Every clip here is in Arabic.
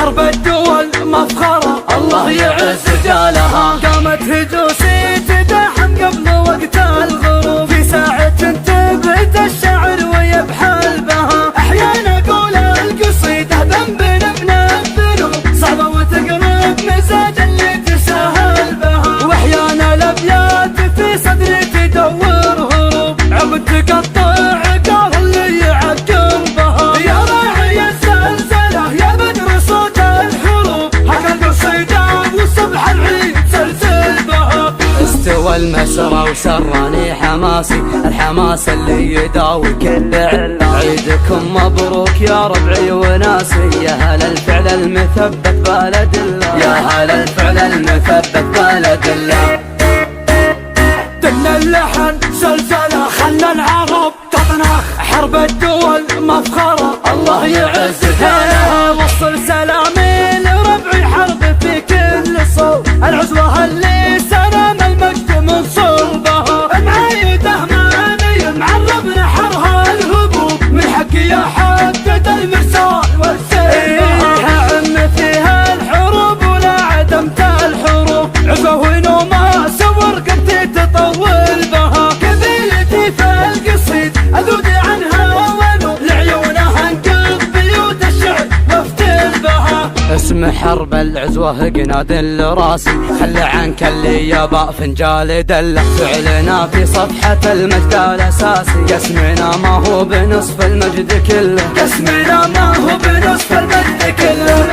حرب الدول مفخرة الله يعز رجالها. قامت هجوسي تداحم قبل وقت الغروب، في ساعة تبت الشعر ويبحل بها. أحيانا أقول القصيدة ذنب من الذنوب، صعبة وتقرب مزاج اللي تساهل بها. وأحيانا الأبيات في صدري تدور هروب، عقد تقطع عقار اللي يعقم بها. يا راعي الزلزلة يا بدر صوت الحروب، هكا القصيدة وصبح العيد سلسل بها. استوى المسرى وسراني حماسي، الحماس اللي يداوي كل علة. عيدكم مبروك يا ربعي وناسي، يا هلا الفعل المثبت بلد الله، يا هلا الفعل المثبت بلد الله. دن اللحن زلزلة خلى العرب تطنخ، حرب الدول مفخرة الله يعز رجالها. وصل سلامي لربعي حرب في كل صوب، العزوة اللي سلام المجد من صلبها. معايده ماني معرب نحرها الهبوب، من حقي يا حدد المرسال والسيف. عم فيها الحروب ولا عدمت الحروب، عزوة ونوما سور قبتي تطول بها. قبيلتي في القصيد اذود عنها ونو، لعيونها انقض بيوت الشعب وافتل بها. اسم حرب العزوة قناد الراسي، خلي عنك اللي يبا فنجال دلة. فعلنا في صفحة المجد الاساسي، قسمنا ما هو بنصف المجد كله، قسمنا ما هو بنصف المجد كله.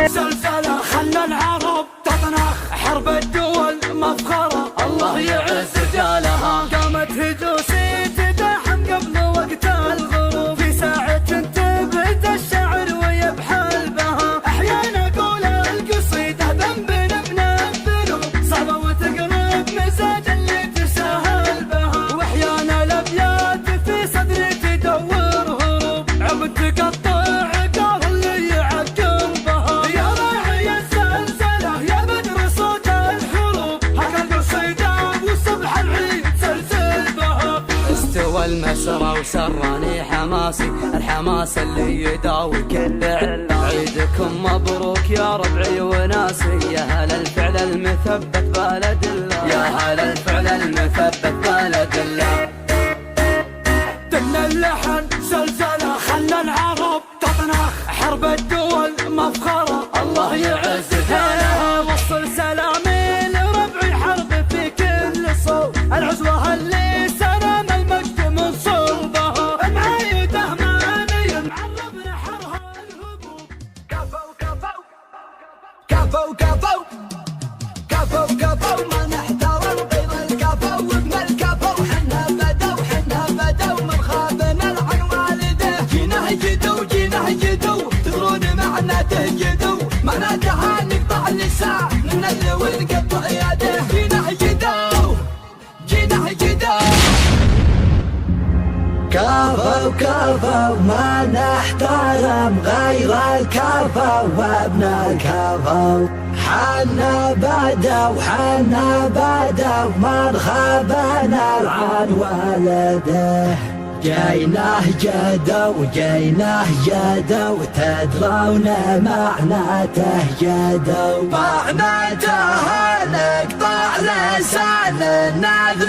زلزلة خلى العرب تطنخ، حرب الدول مفخرة الله يعز رجالها. قامت هجوسي تداحم قبل وقت الغروب، في ساعة تبت الشعر ويبحل بها. أحيانا أقول القصيدة ذنب من الذنوب، صعبة وتقرب مزاج اللي تساهل بها. وأحيانا الأبيات في صدري تدور هروب، عقد تقطع عقار اللي يعقم بها. يا راعي الزلزلة يا بدر صوت الحروب، هكا القصيدة وصبح العيد سلسل بها. استوى المسرى وسراني حماسي، الحماس اللي يداوي كل علة. عيدكم مبروك يا ربعي وناسي، يا هلا الفعل المثبت بلد الله، يا هلا الفعل المثبت بلد الله. دن اللحن زلزلة خلى العرب تطنخ، حرب الدول مفخرة الله يعز رجالها. وصل سلامي لربعي حرب في كل صوب، العزوة اللي سلام المجد من صلبها. معايده ماني معرب نحرها الهبوب. كفو كفو كفو كفو كفو كفو، ما نحترم غير الكفو وابن الكفو. حنا بدو من خابنا العن والده، جينا هجدو جينا هجدو، تدرون معنا تهجدو، معناتها نقطع اللسان ننلو ونقطع يده. جينا هجدو جينا هجدو. كفو كفو ما نحترم غير الكفو وابن الكفو. حنا بدو من خابنا العن والده، جيناه جدو تدرون معناته جدو، معناته نقطع لسان النذر.